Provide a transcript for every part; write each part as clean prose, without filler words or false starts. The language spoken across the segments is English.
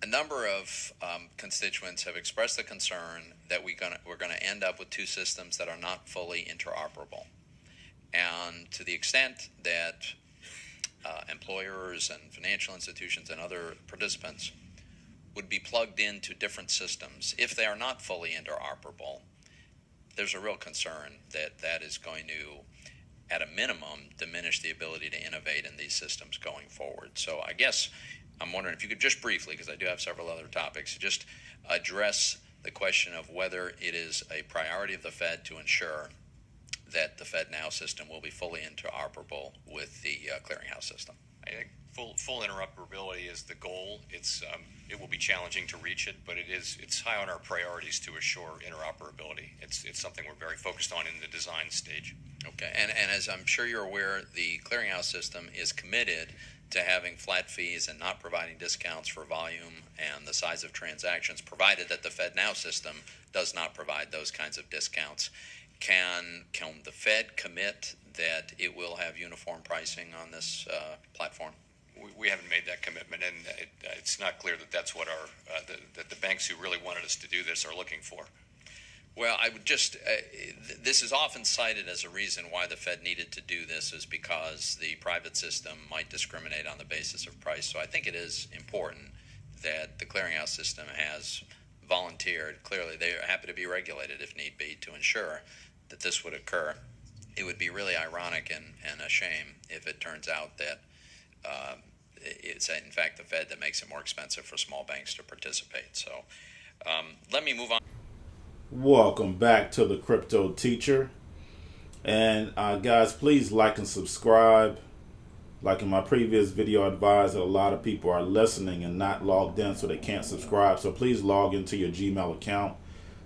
number of constituents have expressed the concern that we're going to end up with two systems that are not fully interoperable. And to the extent that employers and financial institutions and other participants would be plugged into different systems, if they are not fully interoperable, there's a real concern that that is going to, at a minimum, diminish the ability to innovate in these systems going forward. So I guess I'm wondering if you could just briefly, because I do have several other topics, just address the question of whether it is a priority of the Fed to ensure that the FedNow system will be fully interoperable with the clearinghouse system. I think full interoperability is the goal. It will be challenging to reach it, but it's high on our priorities to assure interoperability. It's something we're very focused on in the design stage. Okay, and as I'm sure you're aware, the clearinghouse system is committed to having flat fees and not providing discounts for volume and the size of transactions, provided that the FedNow system does not provide those kinds of discounts. Can the Fed commit that it will have uniform pricing on this platform? We haven't made that commitment, and it's not clear that that's what that the banks who really wanted us to do this are looking for. Well, I would just, this is often cited as a reason why the Fed needed to do this, is because the private system might discriminate on the basis of price. So I think it is important that the clearinghouse system has volunteered. Clearly, they are happy to be regulated if need be to ensure that this would occur. It would be really ironic and a shame if it turns out that it's in fact the Fed that makes it more expensive for small banks to participate. So let me move on. Welcome back to the Crypto Teacher. And guys, please like and subscribe. Like in my previous video, I advised that a lot of people are listening and not logged in, so they can't subscribe. So please log into your Gmail account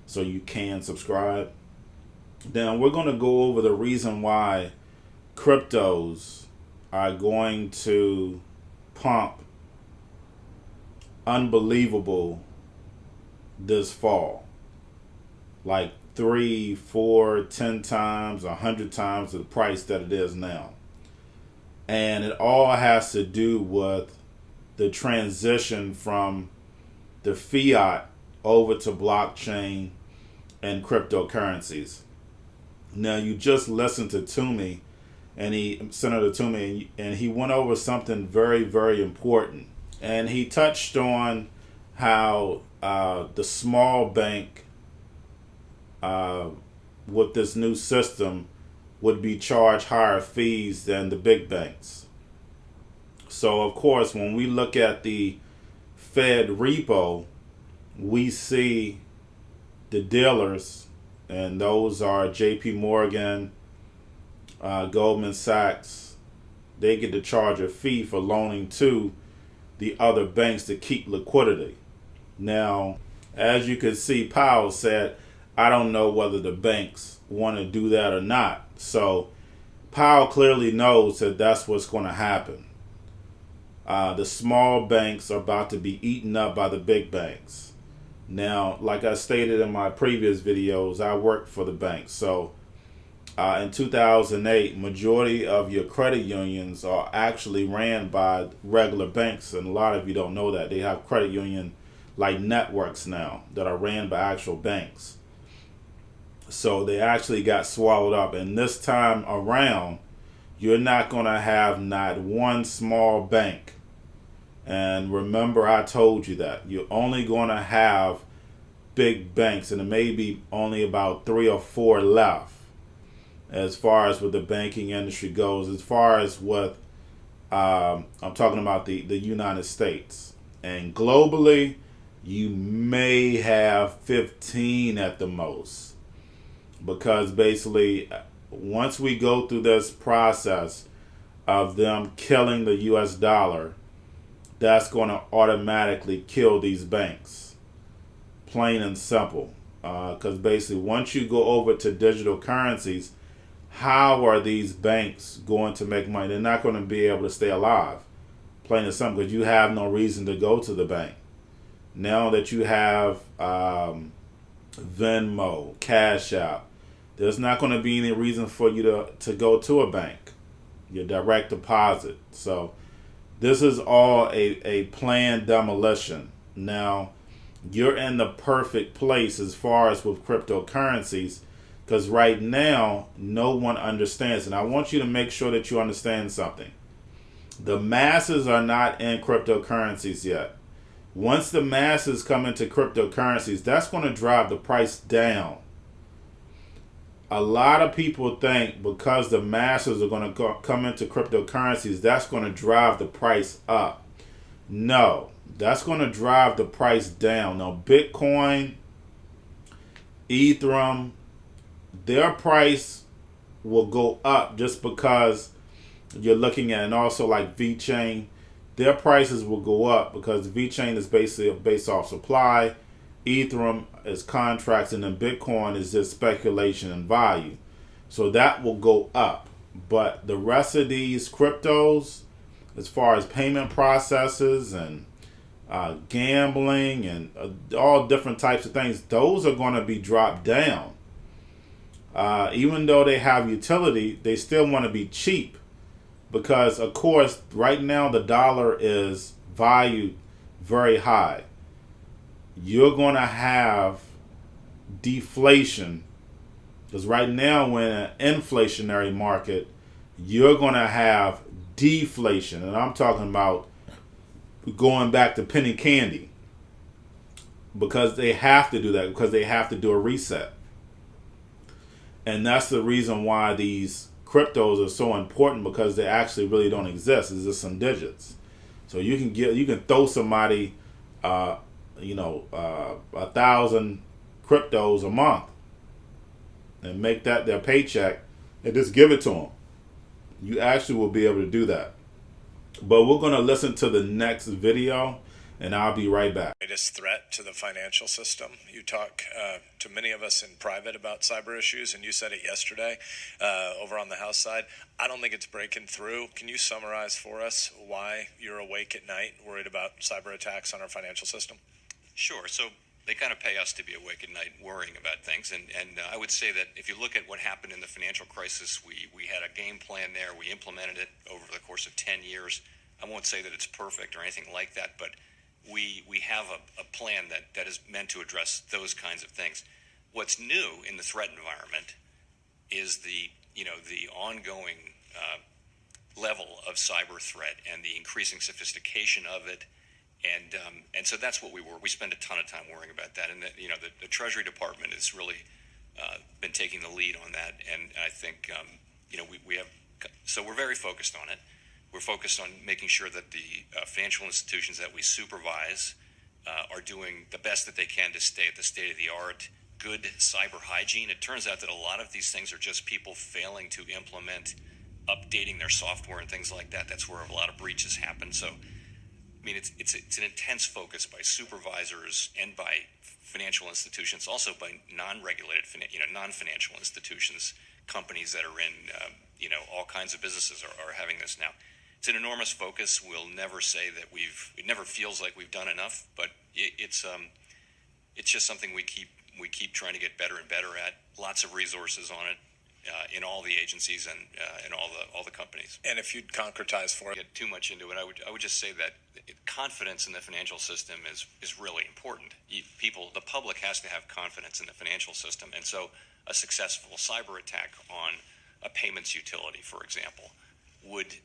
so you can subscribe. Then we're going to go over the reason why cryptos are going to pump unbelievable this fall. Like 3, 4, 10 times, 100 times the price that it is now. And it all has to do with the transition from the fiat over to blockchain and cryptocurrencies. Now, you just listened to Toomey, and Senator Toomey, and he went over something very, very important. And he touched on how the small bank with this new system would be charged higher fees than the big banks. So, of course, when we look at the Fed repo, we see the dealers, and those are JP Morgan, Goldman Sachs. They get to charge a fee for loaning to the other banks to keep liquidity. Now, as you can see, Powell said, I don't know whether the banks want to do that or not. So Powell clearly knows that that's what's going to happen. The small banks are about to be eaten up by the big banks. Now, like I stated in my previous videos, I worked for the banks. So in 2008, majority of your credit unions are actually ran by regular banks. And a lot of you don't know that. They have credit union like networks now that are ran by actual banks. So they actually got swallowed up. And this time around, you're not going to have not one small bank. And remember, I told you that. You're only going to have big banks, and it may be only about 3 or 4 left as far as what the banking industry goes. As far as what I'm talking about the United States. And globally, you may have 15 at the most. Because basically, once we go through this process of them killing the US dollar, that's going to automatically kill these banks. Plain and simple. Because basically, once you go over to digital currencies, how are these banks going to make money? They're not going to be able to stay alive. Plain and simple, because you have no reason to go to the bank. Now that you have Venmo, Cash App, there's not going to be any reason for you to go to a bank, your direct deposit. So this is all a planned demolition. Now, you're in the perfect place as far as with cryptocurrencies, because right now no one understands. And I want you to make sure that you understand something. The masses are not in cryptocurrencies yet. Once the masses come into cryptocurrencies, that's going to drive the price down. A lot of people think because the masses are going to come into cryptocurrencies, that's going to drive the price up. No, that's going to drive the price down. Now, Bitcoin, Ethereum, their price will go up just because you're looking at, and also like VeChain, their prices will go up because VeChain is basically based off supply, Ethereum is contracts, and then Bitcoin is just speculation and value. So that will go up. But the rest of these cryptos, as far as payment processes and gambling and all different types of things, those are going to be dropped down. Even though they have utility, they still want to be cheap. Because, of course, right now the dollar is valued very high. You're going to have deflation. Because right now we're in an inflationary market. You're going to have deflation. And I'm talking about going back to penny candy. Because they have to do that. Because they have to do a reset. And that's the reason why these cryptos are so important, because they actually really don't exist. It's just some digits. So you can throw somebody 1,000 cryptos a month and make that their paycheck and just give it to them. You actually will be able to do that. But we're going to listen to the next video, and I'll be right back. Greatest threat to the financial system. You talk to many of us in private about cyber issues, and you said it yesterday over on the House side. I don't think it's breaking through. Can you summarize for us why you're awake at night worried about cyber attacks on our financial system? Sure. So they kind of pay us to be awake at night worrying about things. And I would say that if you look at what happened in the financial crisis, we had a game plan there. We implemented it over the course of 10 years. I won't say that it's perfect or anything like that, but we have a plan that is meant to address those kinds of things. What's new in the threat environment is the ongoing level of cyber threat and the increasing sophistication of it. And so that's what we spend a ton of time worrying about that. And the Treasury Department has really been taking the lead on that. And I think we have, so we're very focused on it. We're focused on making sure that the financial institutions that we supervise are doing the best that they can to stay at the state of the art. Good cyber hygiene. It turns out that a lot of these things are just people failing to implement, updating their software and things like that. That's where a lot of breaches happen. So, I mean, it's an intense focus by supervisors and by financial institutions, also by non-regulated, non-financial institutions, companies that are in, all kinds of businesses are having this now. It's an enormous focus. We'll never say that it never feels like we've done enough, but it's just something we keep trying to get better and better at. Lots of resources on it in all the agencies and in all the companies. And if you'd concretize for it, get too much into it, I would just say that confidence in the financial system is really important. The public has to have confidence in the financial system, and so a successful cyber attack on a payments utility, for example, would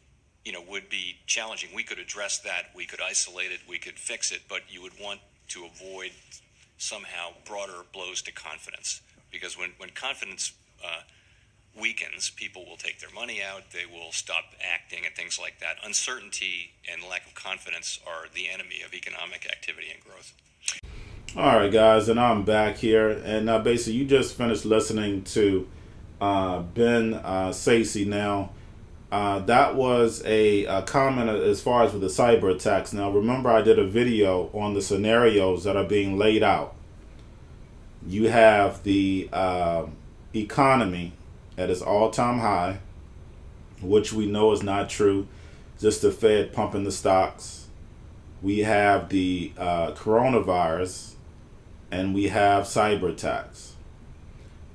be challenging. We could address that, we could isolate it, we could fix it, but you would want to avoid somehow broader blows to confidence, because when confidence weakens, people will take their money out, they will stop acting and things like that. Uncertainty and lack of confidence are the enemy of economic activity and growth. All right, guys, and I'm back here, and basically you just finished listening to Ben Sacy. Now, that was a comment as far as with the cyber attacks. Now, remember I did a video on the scenarios that are being laid out. You have the economy at its all-time high, which we know is not true, just the Fed pumping the stocks. We have the coronavirus, and we have cyber attacks.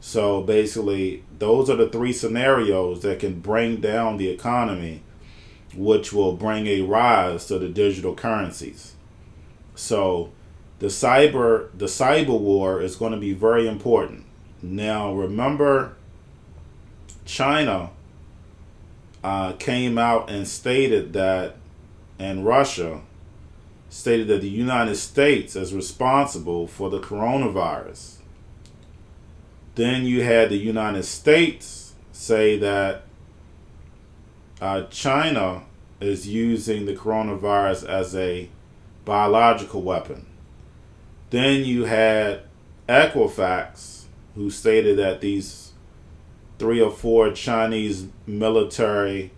So basically, those are the three scenarios that can bring down the economy, which will bring a rise to the digital currencies. So the cyber war is going to be very important. Now, remember, China came out and stated that, and Russia stated that the United States is responsible for the coronavirus. Then you had the United States say that China is using the coronavirus as a biological weapon. Then you had Equifax, who stated that these 3 or 4 Chinese military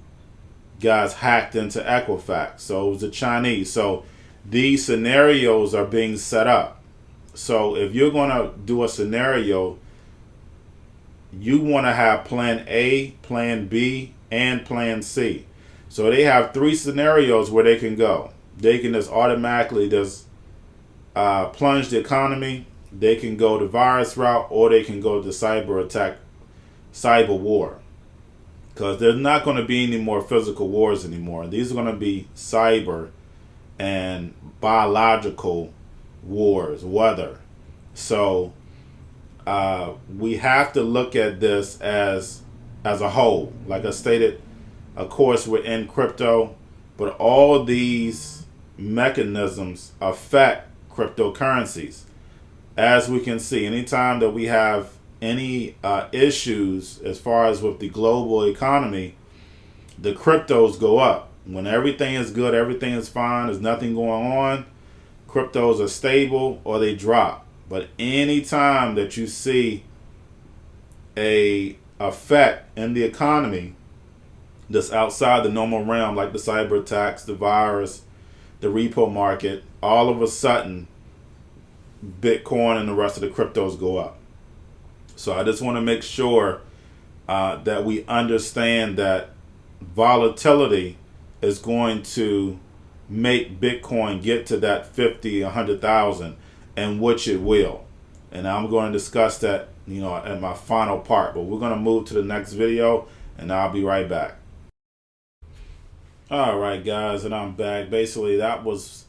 guys hacked into Equifax. So it was the Chinese. So these scenarios are being set up. So if you're going to do a scenario, you want to have plan A, plan B, and plan C. So they have 3 scenarios where they can go. They can just automatically just plunge the economy. They can go the virus route, or they can go the cyber attack, cyber war. Because there's not going to be any more physical wars anymore. These are going to be cyber and biological wars, weather. So we have to look at this as a whole. Like I stated, of course, we're in crypto, but all these mechanisms affect cryptocurrencies. As we can see, anytime that we have any issues as far as with the global economy, the cryptos go up. When everything is good, everything is fine, there's nothing going on, cryptos are stable or they drop. But anytime that you see a effect in the economy that's outside the normal realm, like the cyber attacks, the virus, the repo market, all of a sudden Bitcoin and the rest of the cryptos go up. So I just want to make sure that we understand that volatility is going to make Bitcoin get to that 50, 100,000, and which it will. And I'm going to discuss that, in my final part. But we're going to move to the next video, and I'll be right back. All right, guys, and I'm back. Basically, that was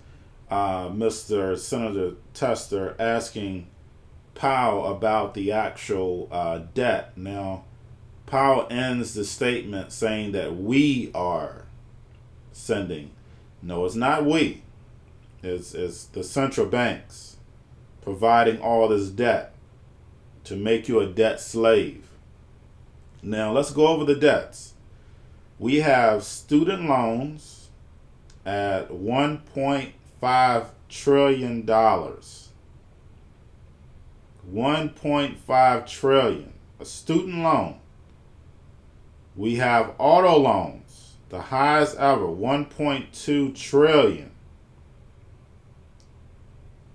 Mr. Senator Tester asking Powell about the actual debt. Now, Powell ends the statement saying that we are sending. No, it's not we. It's the central banks providing all this debt to make you a debt slave. Now, let's go over the debts. We have student loans at $1.5 trillion. $1.5 trillion. A student loan. We have auto loans, the highest ever, $1.2 trillion.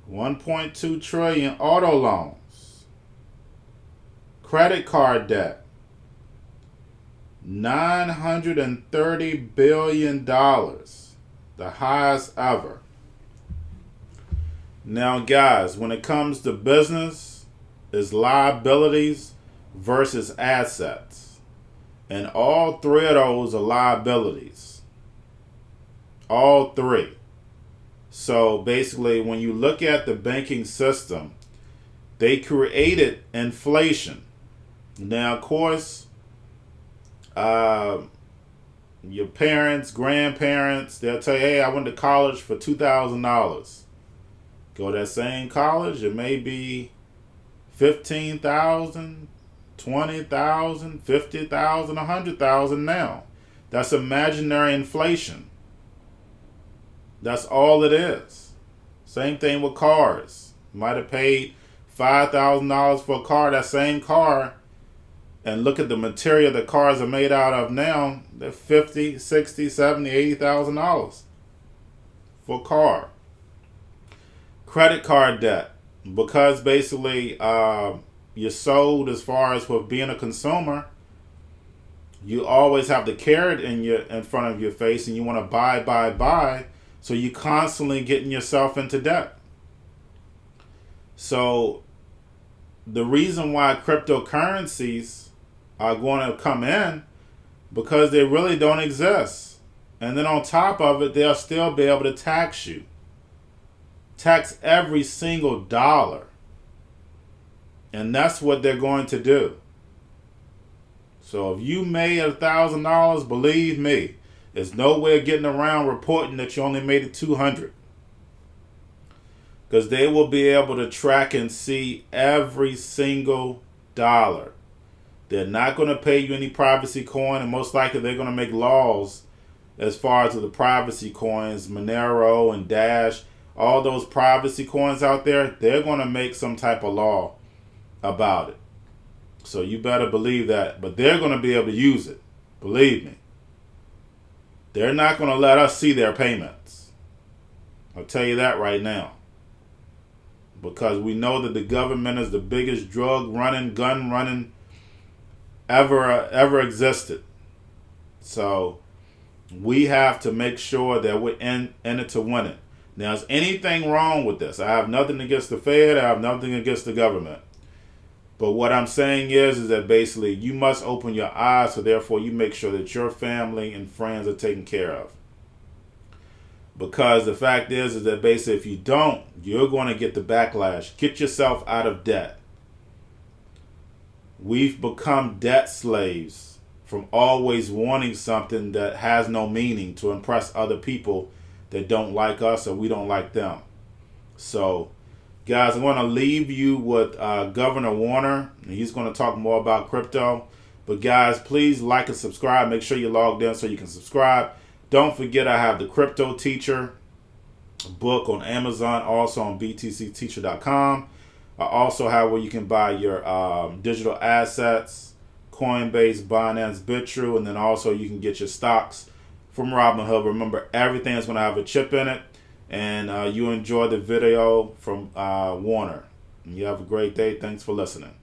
1.2 trillion auto loans. Credit card debt, $930 billion, the highest ever. Now, guys, when it comes to business, it's liabilities versus assets. And all 3 of those are liabilities. All 3. So basically, when you look at the banking system, they created inflation. Now, of course, your parents, grandparents, they'll tell you, hey, I went to college for $2,000. Go to that same college, it may be $15,000, $20,000, $50,000, $100,000 now. That's imaginary inflation. That's all it is. Same thing with cars. You might have paid $5,000 for a car, that same car, and look at the material the cars are made out of now. They're $50,000, $60,000, $70,000, $80,000 for a car. Credit card debt, because basically you're sold as far as with being a consumer. You always have the carrot in front of your face, and you want to buy. So you're constantly getting yourself into debt. So the reason why cryptocurrencies are going to come in, because they really don't exist. And then on top of it, they'll still be able to tax you. tax every single dollar. And that's what they're going to do. So if you made $1,000, believe me, there's no way of getting around reporting that you only made it $200. Because they will be able to track and see every single dollar. They're not going to pay you any privacy coin, and most likely they're going to make laws as far as the privacy coins, Monero and Dash, all those privacy coins out there, they're going to make some type of law about it. So you better believe that. But they're going to be able to use it. Believe me. They're not going to let us see their payments. I'll tell you that right now. Because we know that the government is the biggest drug running, gun running ever existed. So we have to make sure that we're in it to win it. Now, is anything wrong with this? I have nothing against the Fed. I have nothing against the government. But what I'm saying is that basically you must open your eyes, so therefore you make sure that your family and friends are taken care of. Because the fact is that basically if you don't, you're going to get the backlash. Get yourself out of debt. We've become debt slaves from always wanting something that has no meaning to impress other people that don't like us or we don't like them. So, guys, I'm going to leave you with Governor Warner. He's going to talk more about crypto. But, guys, please like and subscribe. Make sure you're logged in so you can subscribe. Don't forget I have the Cryptoteacher book on Amazon, also on btcteacher.com. I also have where you can buy your digital assets, Coinbase, Binance, Bitrue, and then also you can get your stocks from Robinhood. Remember, everything is going to have a chip in it. And you enjoy the video from Warner. And you have a great day. Thanks for listening.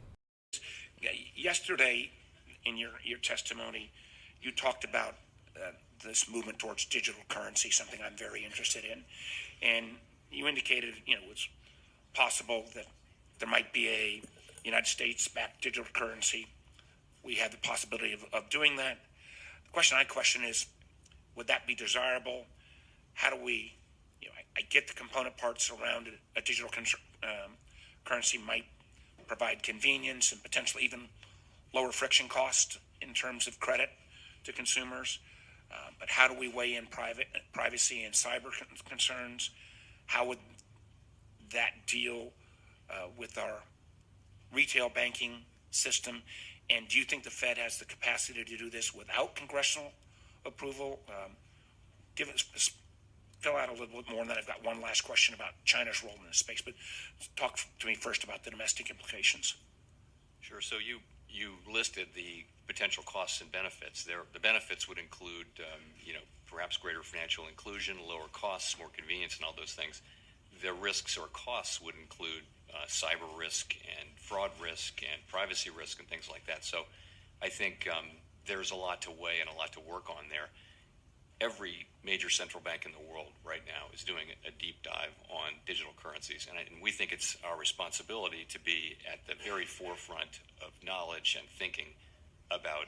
Yesterday, in your testimony, you talked about this movement towards digital currency, something I'm very interested in. And you indicated, it's possible that there might be a United States-backed digital currency. We have the possibility of doing that. The question I question is, would that be desirable? How do we, I get the component parts around a digital currency might provide convenience and potentially even lower friction cost in terms of credit to consumers. But how do we weigh in privacy and cyber concerns? How would that deal with our retail banking system? And do you think the Fed has the capacity to do this without congressional approval? Fill out a little bit more, and then I've got one last question about China's role in this space. But talk to me first about the domestic implications. Sure. So you listed the potential costs and benefits. The benefits would include, perhaps greater financial inclusion, lower costs, more convenience, and all those things. The risks or costs would include cyber risk and fraud risk and privacy risk and things like that. So I think there's a lot to weigh and a lot to work on there. Every major central bank in the world right now is doing a deep dive on digital currencies, and we think it's our responsibility to be at the very forefront of knowledge and thinking about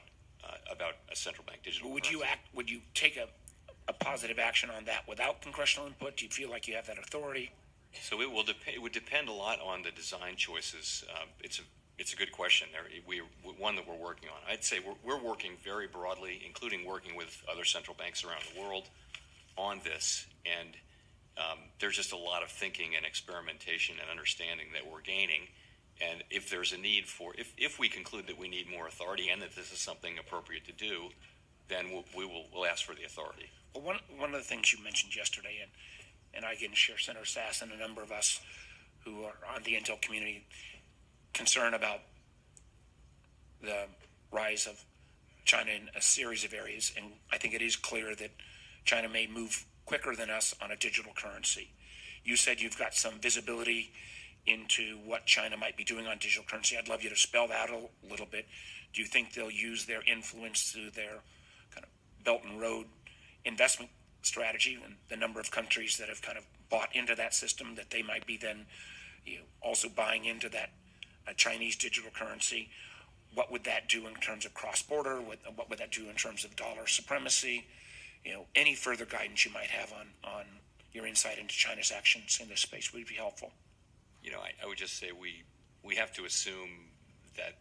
a central bank digital currency. Would you take a positive action on that without congressional input? Do you feel like you have that authority? So it would depend a lot on the design choices. It's a good question. One that we're working on. I'd say we're working very broadly, including working with other central banks around the world on this. And there's just a lot of thinking and experimentation and understanding that we're gaining. And if there's a need for, if we conclude that we need more authority and that this is something appropriate to do, then we'll ask for the authority. Well, one of the things you mentioned yesterday, and I can share Senator Sass and a number of us who are on the Intel community concern about the rise of China in a series of areas, and I think it is clear that China may move quicker than us on a digital currency. You said you've got some visibility into what China might be doing on digital currency. I'd love you to spell that a little bit. Do you think they'll use their influence through their kind of Belt and Road investment strategy and the number of countries that have kind of bought into that system, that they might be then also buying into that Chinese digital currency? What would that do in terms of cross-border? What would that do in terms of dollar supremacy? Any further guidance you might have on your insight into China's actions in this space would be helpful. I would just say we have to assume that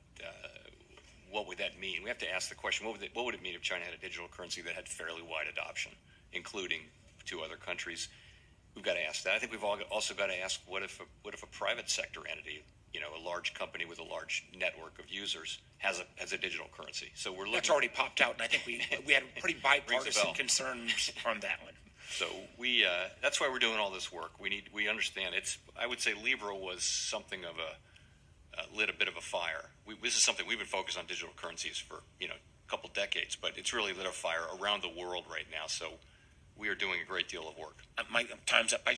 what would that mean? We have to ask the question: what would it mean if China had a digital currency that had fairly wide adoption, including 2 other countries? We've got to ask that. I think we've also got to ask what if a private sector entity, a large company with a large network of users, has a digital currency. So we're looking. That's already popped out, and I think we had pretty bipartisan concerns on that one. So that's why we're doing all this work. We understand I would say Libra was something of lit a bit of a fire. This is something we've been focused on digital currencies for a couple decades, but it's really lit a fire around the world right now. So we are doing a great deal of work. My time's up. I